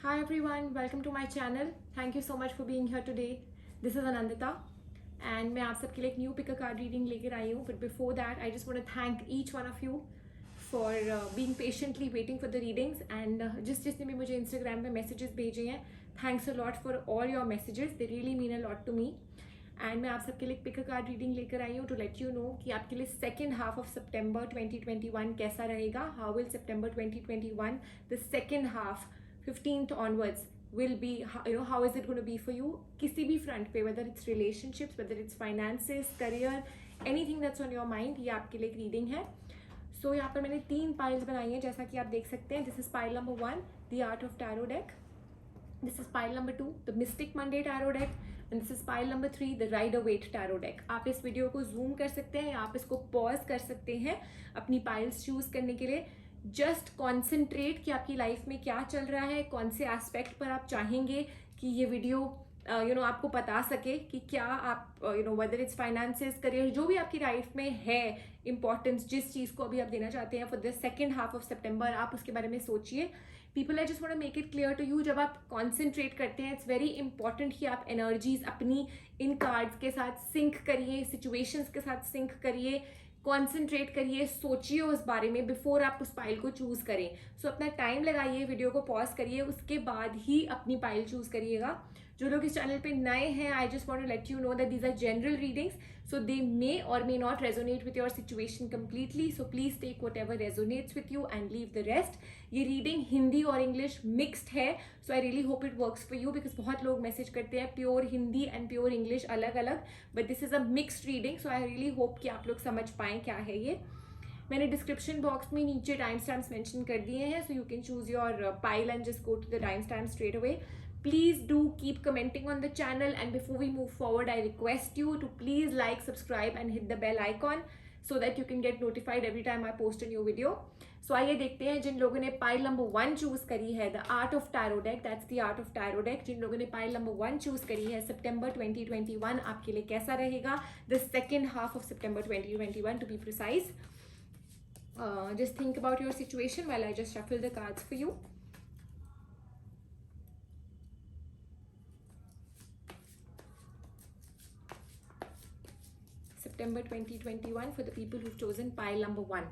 Hi everyone, welcome to my channel. Thank you so much for being here today. This is Anandita and मैं आप सबके लिए एक new pick a card reading लेकर आई हूँ. But before that, I just want to thank each one of you for being patiently waiting for the readings and जिसने भी मुझे Instagram पे messages भेजे हैं, thanks a lot for all your messages. They really mean a lot to me. And मैं आप सबके लिए पिक अ कार्ड रीडिंग लेकर आई हूँ टू लेट यू नो कि आपके लिए सेकेंड हाफ ऑफ सितंबर 2021 कैसा रहेगा. How will September 2021 the second half 15th onwards will be, how is it going to be for you किसी भी फ्रंट पे, whether it's relationships, whether it's finances, career, anything that's on your mind. ये आपके लिए एक reading है. सो यहाँ पर मैंने 3 पाइल्स बनाई हैं जैसा कि आप देख सकते हैं. This is pile number 1, the art of tarot deck. This is pile number 2, the mystic Monday tarot deck. And this is pile number 3, the Rider Waite tarot deck. आप इस वीडियो को जूम कर सकते हैं या आप इसको पॉज कर सकते हैं अपनी पाइल्स चूज करने के लिए. जस्ट कॉन्सेंट्रेट कि आपकी लाइफ में क्या चल रहा है, कौन से एस्पेक्ट पर आप चाहेंगे कि ये वीडियो आपको बता सके कि क्या आप वेदर इट्स फाइनेंसेस, करियर, जो भी आपकी लाइफ में है इंपॉर्टेंस, जिस चीज़ को अभी आप देना चाहते हैं for the second half of September, आप उसके बारे में सोचिए. People I just want to make it clear to you, जब आप कॉन्सेंट्रेट करते हैं इट्स वेरी इंपॉर्टेंट कि आप एनर्जीज अपनी इन कार्ड्स के साथ सिंक करिए, सिचुएशंस के साथ सिंक करिए, कॉन्सेंट्रेट करिए, सोचिए उस बारे में बिफोर आप उस पाइल को चूज करें. सो अपना टाइम लगाइए, वीडियो को पॉज करिए, उसके बाद ही अपनी पाइल चूज करिएगा. जो लोग इस चैनल पे नए हैं, I just want to let you know that these are general readings, so they may or may not resonate with your situation completely, so please take whatever resonates with you and leave the rest. ये reading Hindi और English mixed है, so I really hope it works for you because बहुत लोग message करते हैं pure Hindi and pure English अलग अलग, but this is a mixed reading, so I really hope कि आप लोग समझ पाएं क्या है ये. मैंने डिस्क्रिप्शन बॉक्स में नीचे टाइम स्टैम्प्स मेंशन कर दिए हैं, so you can choose your pile and just go to the time stamp straight away. Please do keep commenting on the channel, and before we move forward, I request you to please like, subscribe and hit the bell icon so that you can get notified every time I post a new video. So आइए देखते हैं जिन लोगों ने pile number 1 choose करी है, the art of tarot deck, that's the art of tarot deck. जिन लोगों ने पाइल नंबर 1 चूज करी है, सितंबर 2021 आपके लिए कैसा रहेगा, the second half of September 2021 to be precise. Just think about your situation while I just shuffle the cards for you. September 2021 for the people who've chosen pile number 1.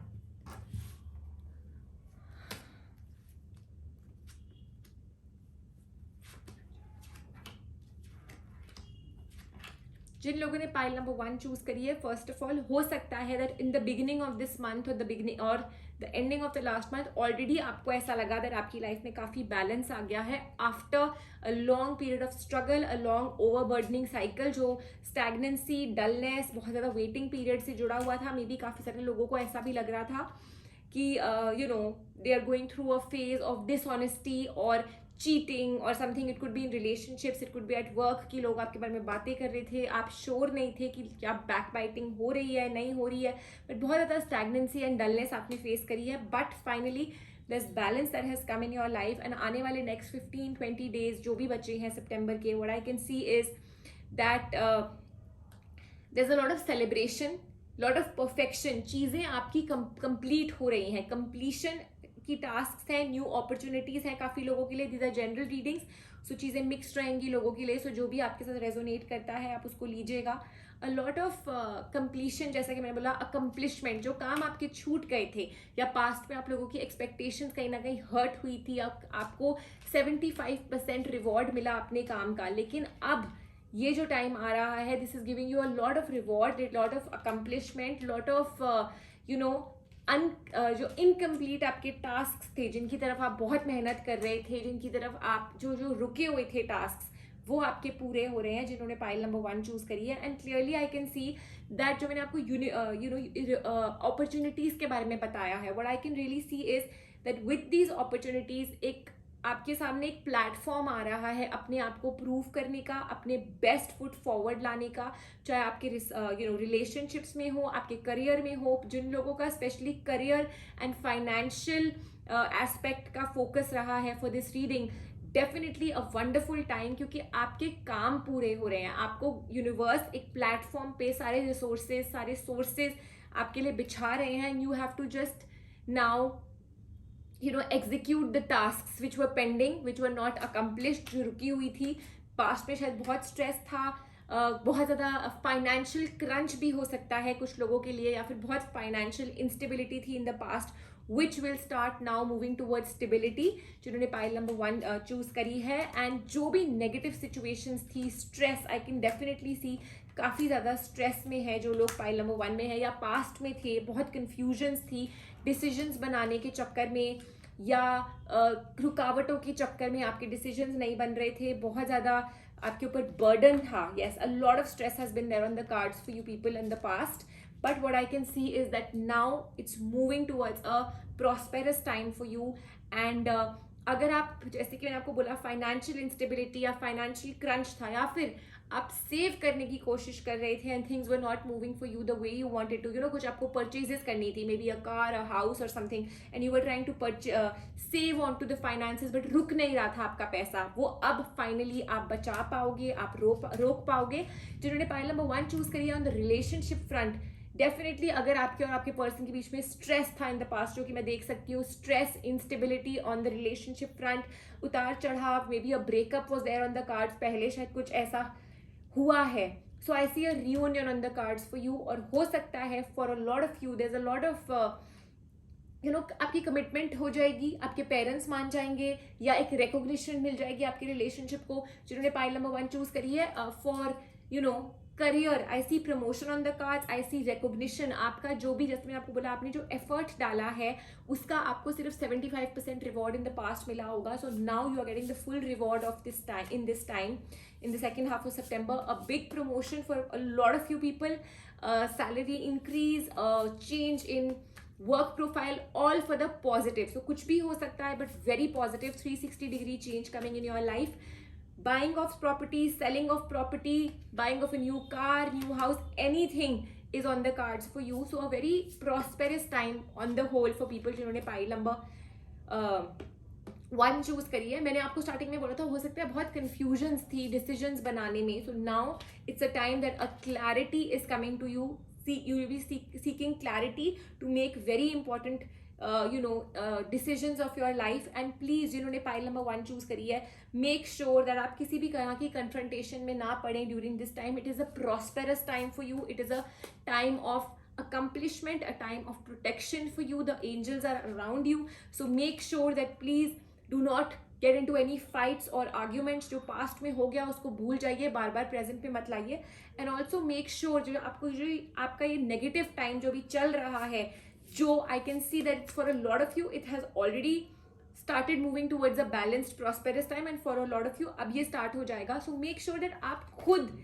जिन लोगों ने pile number 1 choose करी है, first of all हो सकता है that in the beginning of this month और the beginning और the ending of the last month already आपको ऐसा लगा दैट आपकी लाइफ में काफी बैलेंस आ गया है after a long period of struggle, a long overburdening cycle. जो स्टैग्नेंसी, डलनेस, बहुत ज्यादा वेटिंग पीरियड से जुड़ा हुआ था, मे बी काफी सारे लोगों को ऐसा भी लग रहा था कि they are going through a phase of dishonesty और चीटिंग और something. It could be in relationships, it could be at work कि लोग आपके बारे में बातें कर रहे थे, आप श्योर नहीं थे कि क्या बैक बाइटिंग हो रही है नहीं हो रही है, बट बहुत ज़्यादा स्टैग्नेंसी एंड डलनेस आपने फेस करी है. But finally this balance that has come in your life and आने वाले नेक्स्ट 15-20 डेज जो भी बचे हैं सितंबर के, what I can see is that there is a lot of celebration, lot of perfection. चीज़ें आपकी कंप्लीट हो रही हैं, कंप्लीशन की टास्क हैं, न्यू अपॉर्चुनिटीज हैं काफ़ी लोगों के लिए. दीज आर जनरल रीडिंग्स, सो चीज़ें मिक्सड रहेंगी लोगों के लिए. सो जो भी आपके साथ रेजोनेट करता है आप उसको लीजिएगा. अ लॉट ऑफ कंप्लीशन, जैसा कि मैंने बोला, अकम्पलिशमेंट, जो काम आपके छूट गए थे या पास्ट में आप लोगों की एक्सपेक्टेशंस कहीं ना कहीं हर्ट हुई थी, आपको 75% रिवॉर्ड मिला अपने काम का, लेकिन अब ये जो टाइम आ रहा है, this is giving you a lot of reward, lot of accomplishment, lot of जो इनकम्प्लीट आपके टास्क थे, जिनकी तरफ आप बहुत मेहनत कर रहे थे, जिनकी तरफ आप जो रुके हुए थे टास्क, वो आपके पूरे हो रहे हैं जिन्होंने पाइल नंबर 1 चूज करी है. And clearly I can see that जो मैंने आपको अपॉर्चुनिटीज के बारे में बताया है, what I can really see is that with these opportunities एक आपके सामने एक प्लेटफॉर्म आ रहा है अपने आप को प्रूव करने का, अपने बेस्ट फुट फॉरवर्ड लाने का, चाहे आपके रिलेशनशिप्स में हो, आपके करियर में हो. जिन लोगों का specially career and financial aspect का फोकस रहा है for this reading, definitely a wonderful time, क्योंकि आपके काम पूरे हो रहे हैं. आपको यूनिवर्स एक प्लेटफॉर्म पे सारे रिसोर्सेज, सारे सोर्सेज आपके लिए बिछा रहे हैं. You have to just now execute the tasks which were pending, which were not accomplished, जो रुकी हुई थी पास्ट में. शायद बहुत स्ट्रेस था, बहुत ज़्यादा फाइनेंशियल क्रंच भी हो सकता है कुछ लोगों के लिए, या फिर बहुत फाइनेंशियल इंस्टेबिलिटी थी इन the past, which will start now moving towards stability, जिन्होंने पाइल नंबर 1 चूज करी है. एंड जो भी नेगेटिव सिचुएशंस थी, स्ट्रेस, आई कैन डेफिनेटली सी काफ़ी ज़्यादा स्ट्रेस में है जो लोग पाइल नंबर 1 में है या पास्ट में थे. बहुत कन्फ्यूजन्स थी डिसीजंस बनाने के चक्कर में, या रुकावटों के चक्कर में आपके डिसीजंस नहीं बन रहे थे, बहुत ज़्यादा आपके ऊपर बर्डन था. Yes, a lot of stress has been there on the cards for you people in the past. But what I can see is that now it's moving towards a prosperous time for you. And अगर आप, जैसे कि मैंने आपको बोला, financial instability या financial crunch था, या फिर आप सेव करने की कोशिश कर रहे थे and things were not moving for you the way you wanted to, कुछ आपको परचेजेस करनी थी, maybe a car, a house और something, and you were trying to save on to the finances, but रुक नहीं रहा था आपका पैसा. वो अब फाइनली आप बचा पाओगे, आप रोक पाओगे. जिन्होंने पाइल नंबर 1 चूज करी है on the relationship front, definitely अगर आपके और आपके पर्सन के बीच में स्ट्रेस था इन द पास्ट, जो कि मैं देख सकती हूँ, stress, instability on the relationship front, उतार चढ़ाव, maybe a breakup was there on the cards, पहले शायद कुछ ऐसा हुआ है. So I see a reunion on the cards for you. और हो सकता है for a lot of you there is a lot of आपकी कमिटमेंट हो जाएगी, आपके पेरेंट्स मान जाएंगे, या एक रिकॉग्निशन मिल जाएगी आपके रिलेशनशिप को. जिन्होंने पाइल नंबर 1 चूज करी है for career, I see promotion on the cards, I see recognition. आपका जो भी, जैसे मैंने आपको बोला, आपने जो एफर्ट डाला है उसका आपको सिर्फ 75% रिवॉर्ड इन द पास्ट मिला होगा. So now you are getting the full reward of this time in the second half of September. A big promotion for a lot of you people, salary increase, change in work profile, all for the positive. So कुछ भी हो सकता है, but very positive 360-degree change coming in your life. Buying of property, selling of property, buying of a new car, new house, anything is on the cards for you. So a very prosperous time on the whole for people जिन्होंने pile number 1 choose करी है. मैंने आपको starting में बोला था, हो सकता है बहुत कंफ्यूजन्स थी डिसीजंस बनाने में. So now it's a time that a clarity is coming to you. You will be seeking clarity to make very important decisions of your life. And please, जिन्होंने पाइल नंबर 1 चूज करी है, make sure that आप किसी भी तरह की confrontation में ना पड़े during this time. It is a prosperous time for you. It is a time of accomplishment, a time of protection for you. The angels are around you. So make sure that please do not get into any fights or arguments. जो past में हो गया उसको भूल जाइए, बार बार present पे मत लाइए. And also make sure जो आपका ये negative time जो भी चल रहा है, जो I can see that for a lot of you it has already started moving towards a balanced prosperous time, and for a lot of you अब ये start हो जाएगा. So make sure that आप खुद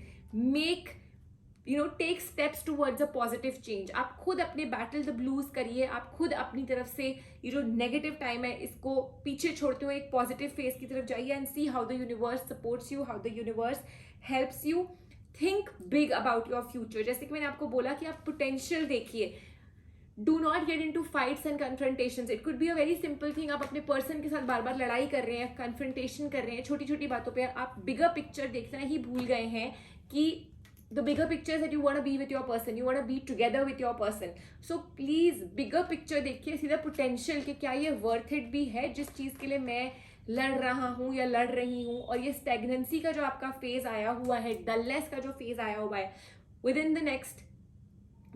take steps towards a positive change. आप खुद अपने battle the blues करिए, आप खुद अपनी तरफ से ये जो negative time है इसको पीछे छोड़ते हुए एक positive phase की तरफ जाइए, and see how the universe supports you, how the universe helps you. Think big about your future. जैसे कि मैंने आपको बोला कि आप potential देखिए. Do not get into fights and confrontations. It could be a very simple thing. आप अपने person के साथ बार बार लड़ाई कर रहे हैं, confrontation कर रहे हैं, छोटी छोटी बातों पे आप bigger picture देखना ही भूल गए हैं कि the bigger picture is that you want to be with your person, you want to be together with your person. So please bigger picture देखिए, सीधा potential कि क्या ये worth it भी है जिस चीज़ के लिए मैं लड़ रहा हूँ या लड़ रही हूँ. और ये stagnancy का जो आपका phase आया हुआ है, dullness का जो phase आया हुआ है, within the next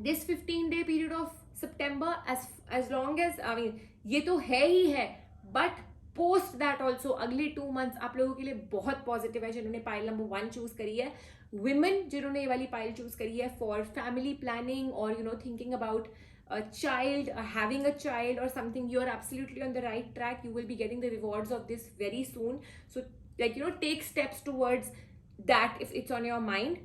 this 15-day period of September, as long as, I mean, ये तो है ही है, but post that also अगले 2 months आप लोगों के लिए बहुत positive है जिन्होंने पाइल नंबर 1 चूज करी है. Women जिन्होंने ये वाली पाइल चूज करी है for family planning or thinking about a child, having a child or something, you are absolutely on the right track. You will be getting the rewards of this very soon. So take steps towards that if it's on your mind.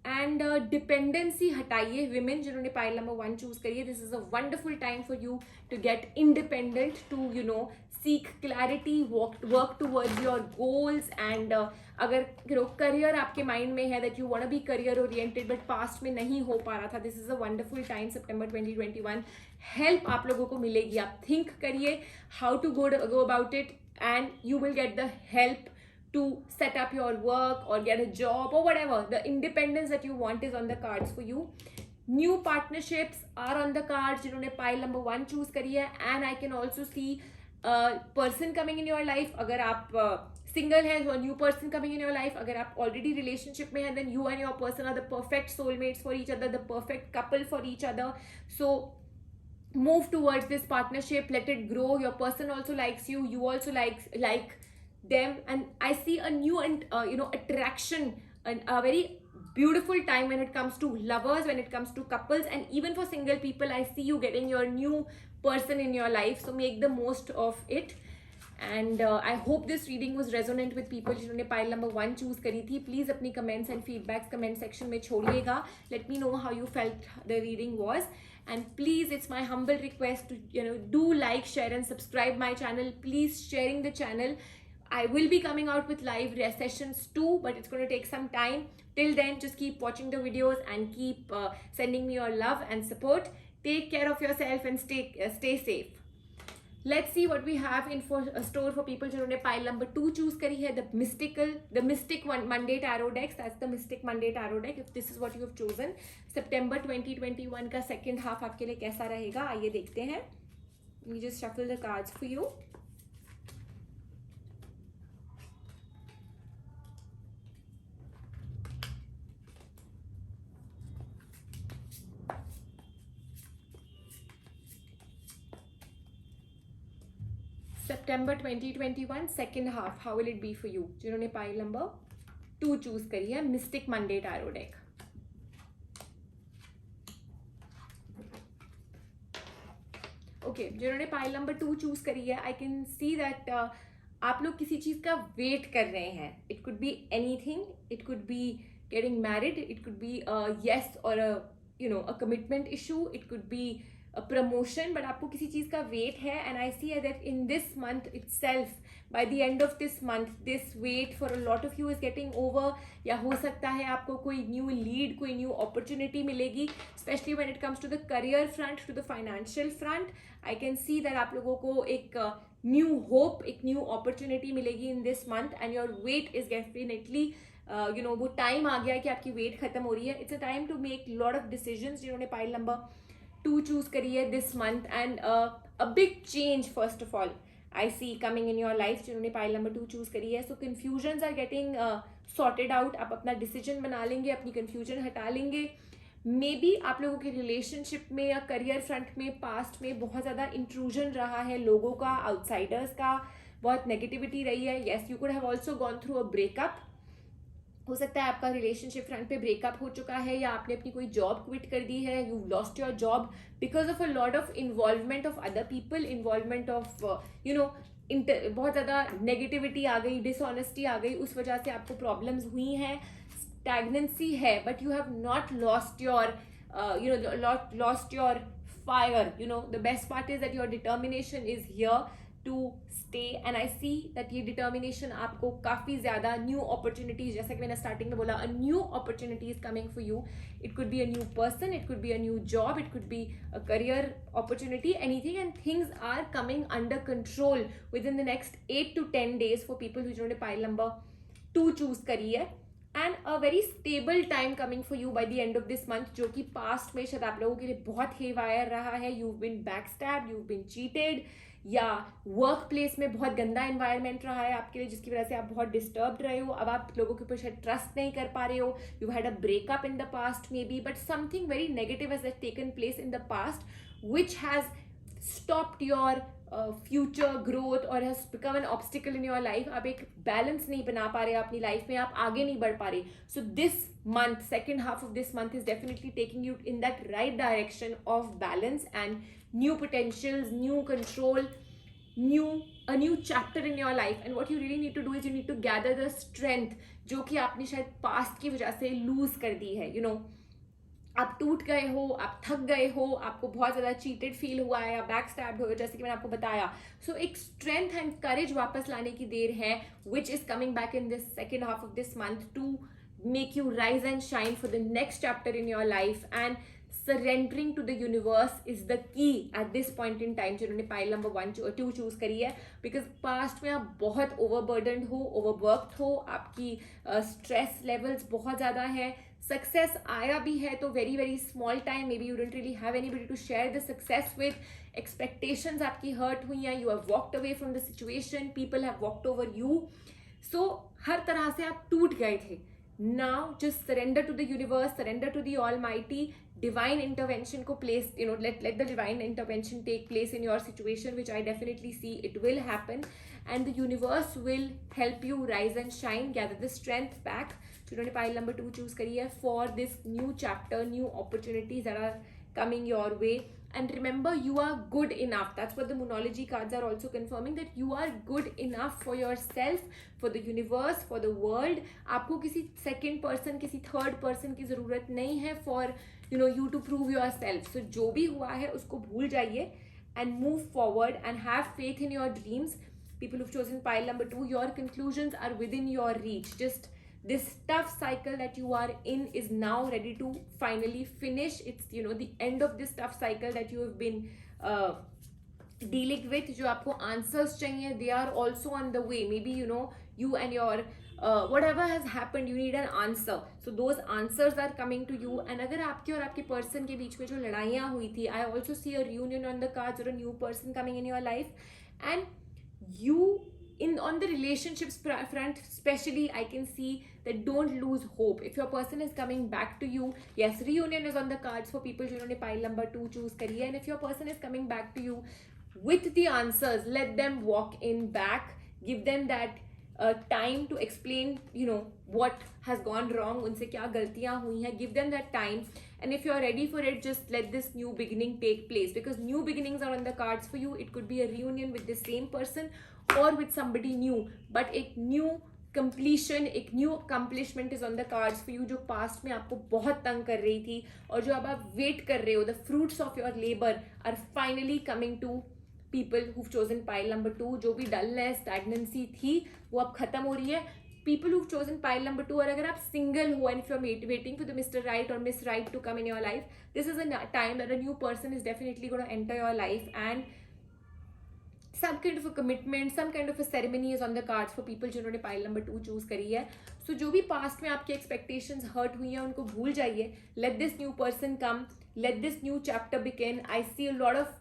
And dependency हटाइए. Women जिन्होंने pile number 1 choose करी है, this is a wonderful time for you to get independent, to seek clarity, work towards your goals. And अगर career आपके mind में है that you want to be career oriented but past में नहीं हो पा रहा था, this is a wonderful time. September 2021 help आप लोगों को मिलेगी. आप think करिए how to go about it, and you will get the help to set up your work or get a job or whatever. The independence that you want is on the cards for you. New partnerships are on the cards जिन्होंने pile number 1 choose करी है. And I can also see person coming in your life, अगर आप single है तो new person coming in your life, अगर आप already relationship में है then you and your person are the perfect soulmates for each other, the perfect couple for each other. So move towards this partnership, let it grow. Your person also likes you, you also like them, and I see a new and attraction, and a very beautiful time when it comes to lovers, when it comes to couples, and even for single people I see you getting your new person in your life. So make the most of it. And I hope this reading was resonant with people जिन्होंने pile number 1 choose करी थी. Please अपनी comments and feedbacks comment section में छोड़िएगा. Let me know how you felt the reading was. And please, it's my humble request to do like, share and subscribe my channel. Please sharing the channel. I will be coming out with live sessions too, but it's going to take some time. Till then, just keep watching the videos and keep sending me your love and support. Take care of yourself and stay safe. Let's see what we have in store for people जिन्होंने pile number 2 choose करी है. The Mystic Monday Tarot decks. That's the Mystic Monday Tarot deck. If this is what you have chosen, September 2021 का second half आपके लिए कैसा रहेगा, आइए देखते हैं. Let me just shuffle the cards for you. September 2021 second half, how will it be for you? जिन्होंने pile number 2 choose करी है, Mystic Monday Tarot deck. Okay, जिन्होंने pile number 2 choose करी है, I can see that आप लोग किसी चीज़ का wait कर रहे हैं. It could be anything. It could be getting married. It could be a yes or a commitment issue. It could be a promotion, but आपको किसी चीज़ का wait है. And I see that in this month itself, by the end of this month, this wait for a lot of you is getting over. या हो सकता है आपको कोई new lead, कोई new opportunity मिलेगी, especially when it comes to the career front, to the financial front. I can see that आप लोगों को एक new hope, एक new opportunity मिलेगी in this month, and your wait is definitely वो time आ गया है कि आपकी wait खत्म हो रही है. It's a time to make lot of decisions. जिन्होंने pile number 2 choose करी है this month, and a big change first of all I see coming in your life. जिन्होंने pile number 2 choose करी है, so confusions are getting sorted out. आप अपना decision बना लेंगे, अपनी confusion हटा लेंगे. Maybe आप लोगों के relationship में या career front में past में बहुत ज़्यादा intrusion रहा है, लोगों का, outsiders का, बहुत negativity रही है. Yes, you could have also gone through a breakup. हो सकता है आपका रिलेशनशिप फ्रंट पे ब्रेकअप हो चुका है, या आपने अपनी कोई जॉब क्विट कर दी है. You lost your job because of a lot of involvement of other people, involvement of बहुत ज़्यादा नेगेटिविटी आ गई, डिसऑनेस्टी आ गई, उस वजह से आपको प्रॉब्लम्स हुई हैं, स्टैग्नेंसी है. But you have not lost your fire. The best part is that your determination is here to stay, and I see that ये determination आपको काफ़ी ज़्यादा new opportunities, जैसा कि मैंने starting में बोला, a new opportunity is coming for you. It could be a new person, it could be a new job, it could be a career opportunity, anything, and things are coming under control within the next 8 to 10 days for people who जिन्होंने pile number 2 choose करी है. And a very stable time coming for you by the end of this month, जो कि past में शायद आप लोगों के लिए बहुत haywire रहा है. You've been backstabbed, you've been cheated, या वर्क प्लेस में बहुत गंदा एनवायरनमेंट रहा है आपके लिए, जिसकी वजह से आप बहुत डिस्टर्ब्ड रहे हो. अब आप लोगों के ऊपर शायद ट्रस्ट नहीं कर पा रहे हो. You had a breakup in the past maybe, but something very negative has taken place in the past which has stopped your future growth और has become an obstacle in your life. आप एक balance नहीं बना पा रहे अपनी life में, आप आगे नहीं बढ़ पा रहे. So this month, second half of this month is definitely taking you in that right direction of balance and new potentials, new control, a new chapter in your life. And what you really need to do is you need to gather the strength जो कि आपने शायद past की वजह से lose कर दी है. आप टूट गए हो, आप थक गए हो, आपको बहुत ज़्यादा चीटेड फील हुआ है या बैक स्टैब्ड हो, जैसे कि मैंने आपको बताया. सो एक स्ट्रेंथ एंड करेज वापस लाने की देर है, which is coming back in this second half of this month to make you rise and shine for the next chapter in your life. And surrendering to the universe is the key at this point in time. जिन्होंने pile number 2 choose करी है, because past में आप बहुत overburdened हो, overworked हो, आपकी stress levels बहुत ज़्यादा है, सक्सेस आया भी है तो very very small time, maybe you don't really have anybody to share the success with, expectations आपकी हर्ट हुई हैं, you have walked away from the situation, people have walked over you, so हर तरह से आप टूट गए थे. Now just surrender to the universe, surrender to the almighty. Divine intervention को place, let the divine intervention take place in your situation, which I definitely see it will happen, and the universe will help you rise and shine, gather the strength back. जिन्होंने pile number 2 choose करी है for this new chapter, new opportunities that are coming your way. And remember, you are good enough. That's what the Moonology cards are also confirming, that you are good enough for yourself, for the universe, for the world. आपको किसी second person, किसी third person की ज़रूरत नहीं है for you to prove yourself. So जो भी हुआ है उसको भूल जाइए and move forward and have faith in your dreams. People who've chosen pile number 2, your conclusions are within your reach. Just this tough cycle that you are in is now ready to finally finish. It's the end of this tough cycle that you have been dealing with. जो आपको answers चाहिए, they are also on the way. Maybe you and your whatever has happened, you need an answer. So those answers are coming to you. And अगर आपके और आपके person के बीच में जो लड़ाइयाँ हुई थी, I also see a reunion on the cards or a new person coming in your life. And you on the relationships front especially, I can see that don't lose hope. If your person is coming back to you, yes, reunion is on the cards for people जिन्होंने pile number 2 choose करी है. And if your person is coming back to you with the answers, let them walk in back. Give them that time to explain what has gone wrong, उनसे क्या गलतियाँ हुई हैं. Give them that time, and if you're ready for it, just let this new beginning take place, because new beginnings are on the cards for you. It could be a reunion with the same person or with somebody new, but एक new completion, एक new accomplishment is on the cards for you, जो past में आपको बहुत तंग कर रही थी और जो अब आप wait कर रहे हो. The fruits of your labor are finally coming to people who've chosen pile number 2. जो भी dullness, stagnancy थी वो अब खत्म हो रही है. People who've chosen pile number 2, और अगर आप single हो and if you're waiting for the Mr. Right or Miss Right to come in your life, this is a time that a new person is definitely going to enter your life, and some kind of a commitment, some kind of a ceremony is on the cards for people जिन्होंने pile number 2 choose करी है. So जो भी past में आपके expectations hurt हुई हैं उनको भूल जाइए. Let this new person come. Let this new chapter begin. I see a lot of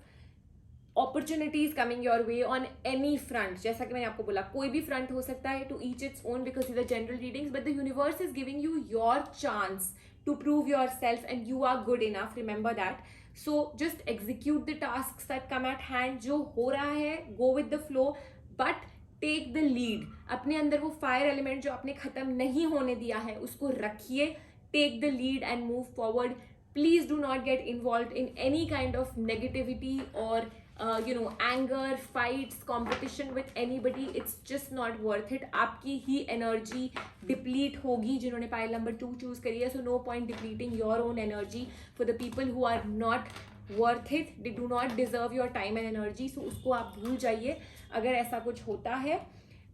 opportunities coming your way on any front. जैसा कि मैंने आपको बोला, कोई भी front हो सकता है, to each its own, because these are general readings, but the universe is giving you your chance to prove yourself and you are good enough. Remember that. So just execute the tasks that come at hand. जो हो रहा है, go with the flow, but take the lead. अपने अंदर वो fire element जो आपने खत्म नहीं होने दिया है उसको रखिए. Take the lead and move forward. Please do not get involved in any kind of negativity or anger, fights, competition with anybody. It's just not worth it. आपकी ही energy deplete होगी जिन्होंने pile number 2 choose करी है. So no point depleting your own energy for the people who are not worth it. They do not deserve your time and energy. So उसको आप भूल जाइए अगर ऐसा कुछ होता है.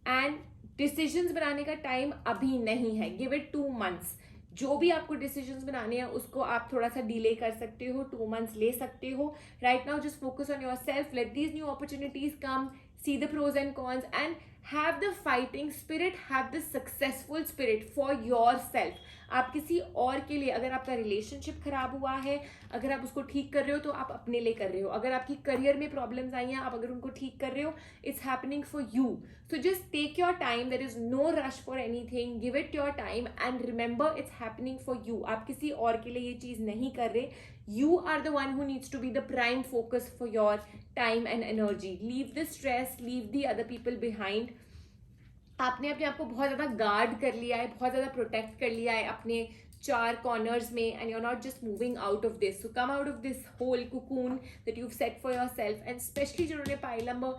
And decisions बनाने का time अभी नहीं है. Give it 2 months. जो भी आपको डिसीजंस बनाने हैं उसको आप थोड़ा सा डिले कर सकते हो, 2 months ले सकते हो. Right now just focus on yourself. Let these new opportunities come. See the pros and cons and have the fighting spirit, have the successful spirit for yourself. आप किसी और के लिए, अगर आपका रिलेशनशिप खराब हुआ है, अगर आप उसको ठीक कर रहे हो तो आप अपने लिए कर रहे हो. अगर आपकी करियर में प्रॉब्लम्स आई हैं, आप अगर उनको ठीक कर रहे हो, it's happening for you. So just take your time. There is no rush for anything. Give it your time and remember it's happening for you. आप किसी और के लिए ये चीज़ नहीं कर रहे. You are the one who needs to be the prime focus for your time and energy. Leave the stress, leave the other people behind. आपने अपने आप को बहुत ज़्यादा गार्ड कर लिया है, बहुत ज़्यादा प्रोटेक्ट कर लिया है अपने 4 corners में, and you're not just moving out of this. So come out of this whole cocoon that you've set for yourself. And especially जिन्होंने pile number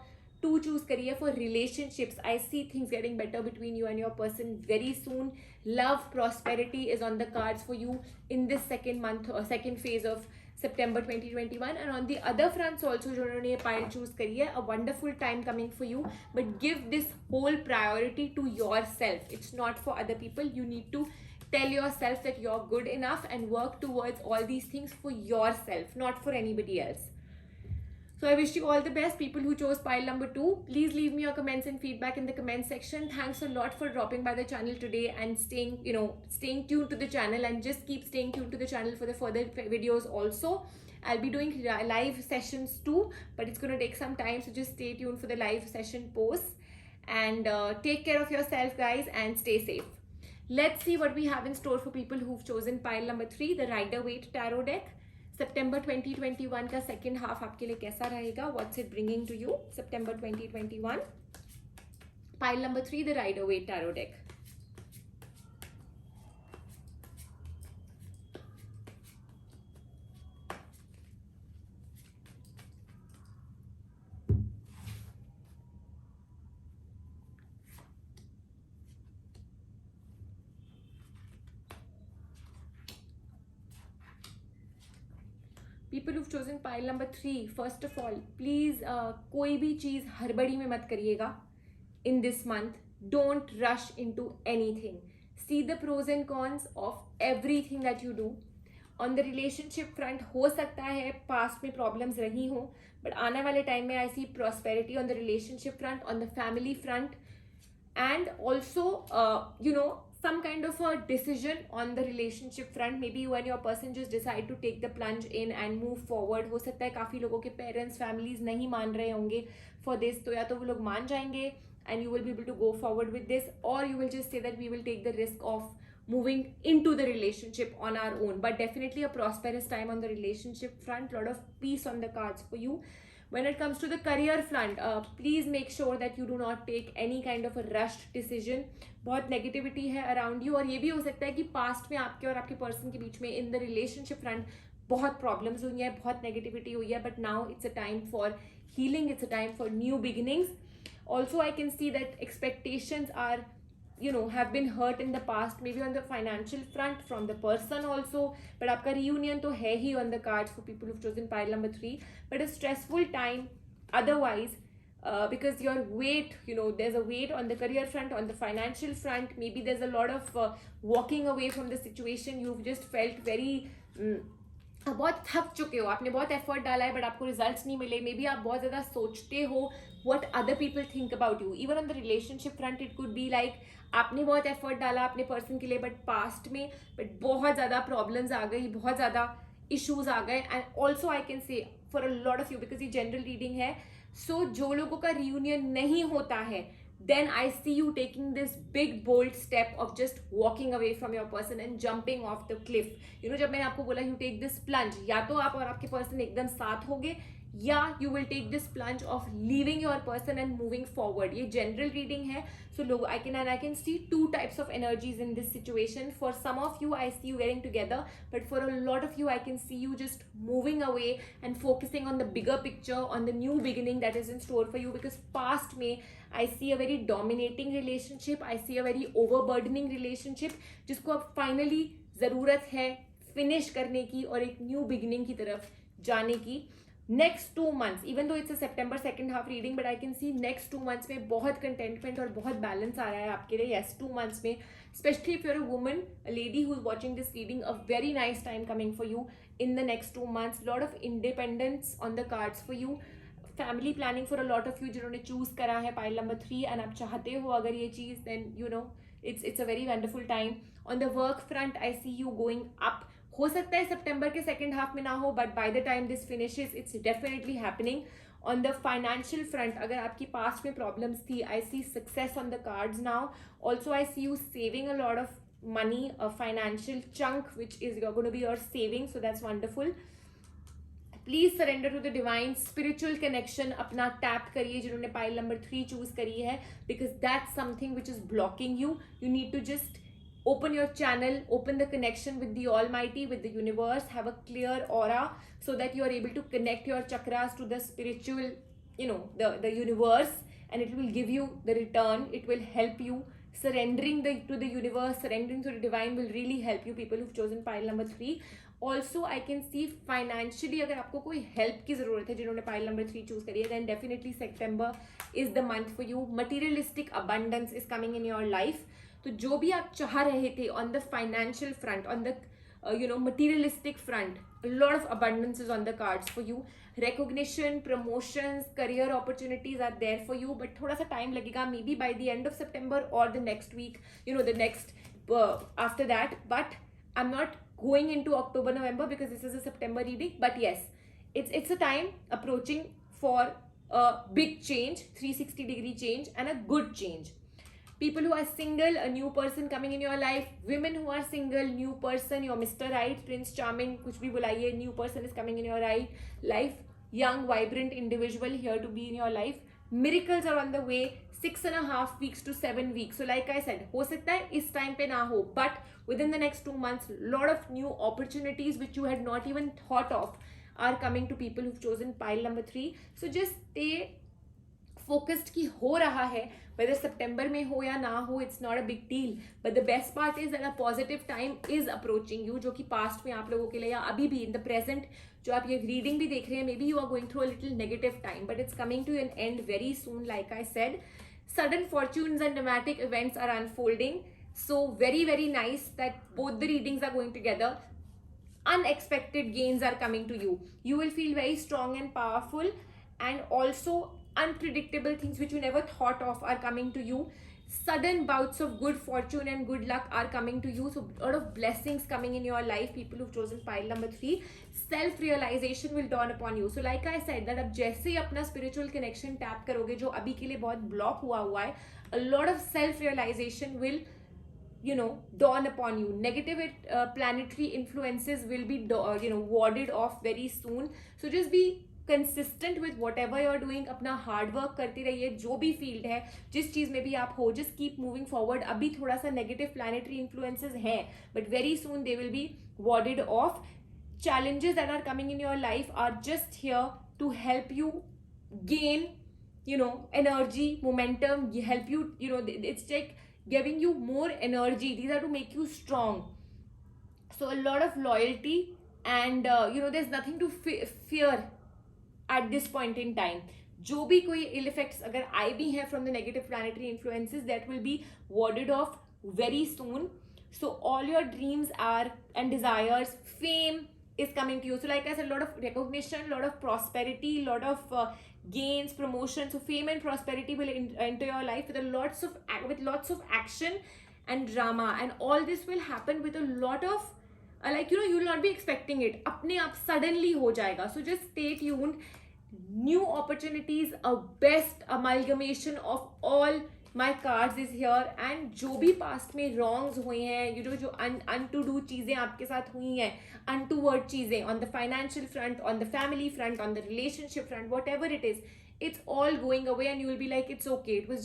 2 choose करिए for relationships, I see things getting better between you and your person very soon. Love, prosperity is on the cards for you in this second phase of September 2021. And on the other fronts also, जिन्होंने ये pile choose करी है, a wonderful time coming for you. But give this whole priority to yourself. It's not for other people. You need to tell yourself that you're good enough and work towards all these things for yourself, not for anybody else. So I wish you all the best, people who chose pile number 2. Please leave me your comments and feedback in the comment section. Thanks a lot for dropping by the channel today and staying tuned to the channel, and just keep staying tuned to the channel for the further videos also. I'll be doing live sessions too, but it's going to take some time, so just stay tuned for the live session posts. And take care of yourself, guys, and stay safe. Let's see what we have in store for people who've chosen pile number 3, the Rider-Waite Tarot deck. September 2021 का second half आपके लिए कैसा रहेगा? What's it bringing to you? September 2021. Pile number 3, the Rider-Waite Tarot deck. People who've chosen pile number 3, first of all, please कोई भी चीज़ हड़बड़ी में मत करिएगा in this month. Don't rush into anything. See the pros and cons of everything that you do. On the relationship front, हो सकता है past में problems रही हों, but आने वाले time में I see prosperity on the relationship front, on the family front, and also some kind of a decision on the relationship front. Maybe you and your person just decide to take the plunge in and move forward. हो सकता है काफ़ी लोगों के parents, families नहीं मान रहे होंगे for this, तो या तो वो लोग मान जाएंगे and you will be able to go forward with this, or you will just say that we will take the risk of moving into the relationship on our own. But definitely a prosperous time on the relationship front, lot of peace on the cards for you. When it comes to the career front, please make sure that you do not take any kind of a rushed decision. बहुत negativity है around you, और ये भी हो सकता है कि past में आपके और आपके पर्सन के बीच में इन द रिलेशनशिप फ्रंट बहुत प्रॉब्लम्स हुई हैं, बहुत नेगेटिविटी हुई है, but now it's a time for healing, it's a time for new beginnings. Also, I can see that expectations are, have been hurt in the past, maybe on the financial front from the person also, but आपका reunion तो है ही on the cards for people who've chosen pile number 3, but a stressful time otherwise, because your weight, there's a weight on the career front, on the financial front, maybe there's a lot of walking away from the situation. You've just felt very बहुत थक चुके हो, आपने बहुत effort डाला है but आपको results नहीं मिले. मे बी आप बहुत ज़्यादा सोचते हो what other people think about you. Even on the relationship front, it could be like आपने बहुत एफर्ट डाला अपने पर्सन के लिए, बट पास्ट में बहुत ज़्यादा प्रॉब्लम्स आ गई, बहुत ज़्यादा इश्यूज आ गए. And also I can say for a lot of you, because ये जनरल रीडिंग है, सो जो लोगों का रियूनियन नहीं होता है, then I see you taking this big bold step of just walking away from your person and jumping off the cliff. जब मैंने आपको बोला you take this plunge, या तो आप और आपके पर्सन एकदम साथ होगे, या you will take this plunge of leaving your person and moving forward. ये general reading है, so लोग I can see two types of energies in this situation. For some of you I see you getting together, but for a lot of you I can see you just moving away and focusing on the bigger picture, on the new beginning that is in store for you. Because past में I see a very dominating relationship, I see a very overburdening relationship, जिसको अब finally ज़रूरत है finish करने की और एक new beginning की तरफ जाने की. Next 2 months, even though it's a September second half reading, but I can see next 2 months में बहुत contentment और बहुत balance आ रहा है आपके लिए. Yes, 2 months में, especially if you're a woman, a lady who's watching this reading, a very nice time coming for you in the next 2 months. Lot of independence on the cards for you. Family planning for a lot of you जिन्होंने choose करा है pile number 3, and आप चाहते हो अगर ये चीज़, then it's a very wonderful time. On the work front I see you going up. हो सकता है सितंबर के सेकेंड हाफ में ना हो, but by the time this finishes it's definitely happening. On the financial front, अगर आपकी पास्ट में प्रॉब्लम्स थी, I see success on the cards now. Also I see you saving a lot of money, a financial chunk which is you're going to be your saving, so that's wonderful. Please surrender to the divine. Spiritual connection अपना tap करिए जिन्होंने pile number 3 choose करी है, because that's something which is blocking you. You need to just open your channel, open the connection with the Almighty, with the universe, have a clear aura so that you are able to connect your chakras to the spiritual, the universe, and it will give you the return. It will help you. Surrendering to the universe, surrendering to the divine will really help you, people who've chosen pile number 3. Also, I can see financially, अगर आपको कोई help की ज़रूरत है जिन्होंने pile number 3 choose करी है, then definitely September is the month for you. Materialistic abundance is coming in your life. तो जो भी आप चाह रहे थे on the financial front, on the materialistic front, a lot of abundance is on the cards for you. Recognition, promotions, career opportunities are there for you, but thoda sa time lagega, maybe by the end of September or the next week, the next after that. But I'm not going into October, November because this is a September reading. But yes, it's a time approaching for a big change, 360-degree change, and a good change. People who are single, a new person coming in your life. Women who are single, new person, your Mr. Right, Prince Charming, kuch bhi bulaiye, new person is coming in your life. Young, vibrant individual here to be in your life. Miracles are on the way. 6.5 weeks to 7 weeks. So like I said, ho sakta hai is time pe na ho, but within the next 2 months, lot of new opportunities which you had not even thought of are coming to people who've chosen pile number 3. So just stay focused ki ho raha hai, whether September mein ho ya na ho, it's not a big deal. But the best part is that a positive time is approaching you, जो कि past में आप लोगों के लिए या अभी भी in the present जो आप ये reading भी देख रहे हैं, maybe you are going through a little negative time, but it's coming to an end very soon. Like I said, sudden fortunes and dramatic events are unfolding. So very, very nice that both the readings are going together. Unexpected gains are coming to you. You will feel very strong and powerful, and also unpredictable things which you never thought of are coming to you. Sudden bouts of good fortune and good luck are coming to you. So a lot of blessings coming in your life. People who've chosen pile number 3, self-realization will dawn upon you. So like I said, that अब जैसे ही अपना spiritual connection tap करोगे जो अभी के लिए बहुत block हुआ है, a lot of self-realization will dawn upon you. Negative planetary influences will be warded off very soon. So just be consistent with whatever you're doing. अपना hard work करते रहिए, जो भी field है, जिस चीज में भी आप हो, just keep moving forward. अभी थोड़ा सा negative planetary influences हैं, but very soon they will be warded off. Challenges that are coming in your life are just here to help you gain energy, momentum, help you, it's like giving you more energy. These are to make you strong. So a lot of loyalty, and there's nothing to fear at this point in time. जो भी कोई ill effects अगर आए भी हैं from the negative planetary influences, that will be warded off very soon. So all your dreams are and desires, fame is coming to you. So like I said, a lot of recognition, a lot of prosperity, a lot of gains, promotion. So fame and prosperity will enter your life with lots of action and drama, and all this will happen with a lot of you will not be expecting it. अपने आप suddenly हो जाएगा. So just stay tuned. New opportunities, a best amalgamation of all my cards is here. And जो भी past में wrongs हुए हैं, जो undo चीजें आपके साथ हुई हैं, untoward चीजें on the financial front, on the family front, on the relationship front, whatever it is, it's all going away, and you will be like, it's okay, it was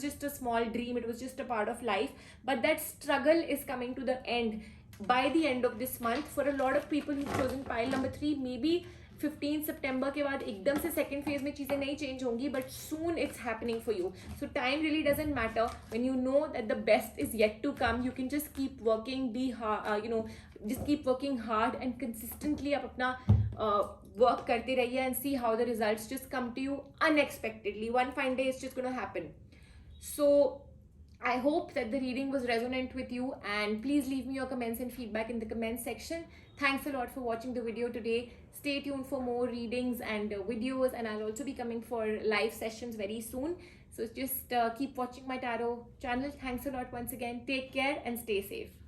just a small dream, it was just a part of life. But that struggle is coming to the end by the end of this month. For a lot of people who've chosen pile number 3, maybe 15 September के बाद एकदम से second phase में चीजें नहीं change होंगी, but soon it's happening for you. So time really doesn't matter. When you know that the best is yet to come, you can just keep working, be hard, just keep working hard and consistently आप अपना work करते रहिए, and see how the results just come to you unexpectedly. One fine day it's just going to happen. So I hope that the reading was resonant with you, and please leave me your comments and feedback in the comment section. Thanks a lot for watching the video today. Stay tuned for more readings and videos, and I'll also be coming for live sessions very soon. So just keep watching my tarot channel. Thanks a lot once again. Take care and stay safe.